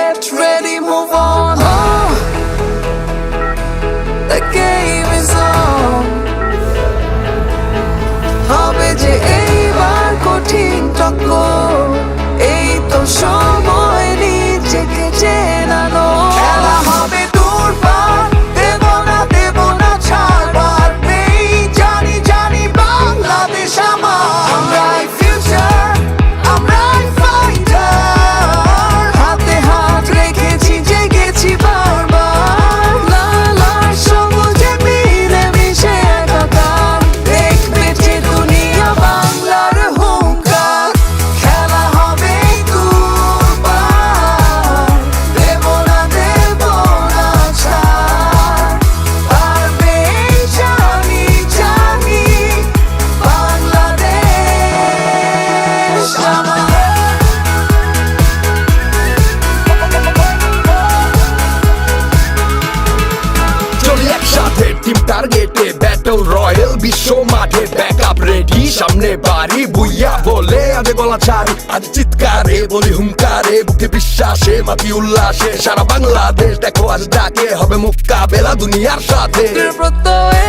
get ready, move on. Oh, the game is on. হবে যে এইবার কঠিন টক্কর, এই তো সময় নিজেকে চেনানো। খেলা হবে দূরপার, দেব না ছাড়বার নেই, জানি জানি বাংলাদেশ আমার। আমরাই ফিউচার, আমরাই ফাইটার, হাতে হাত রেখেছি জেগেছি বারবার। লাল সবুজে মিলে মিশে একাকার, দেখবে যে দুনিয়া বাংলার হুঙ্কার। খেলা হবে দূরপার, দেব না ছাড়, পারবে জানি জানি বাংলাদেশ আমার। চলি একসাথে টিম টার্গেটে, ব্যাটল রয়্যাল বিশ্ব মাঠে, ব্যাকআপ রেডি সামনে বাড়ি, বুইয়া বলে আজ গলা ছাড়ি, আজ চিৎকারে বলি হুঙ্কারে, বুকে বিশ্বাসে মাতি উল্লাসে, সারা বাংলাদেশ দেখো আজ ডাকে, হবে মোকাবেলা দুনিয়ার সাথে। প্রত্যয়ে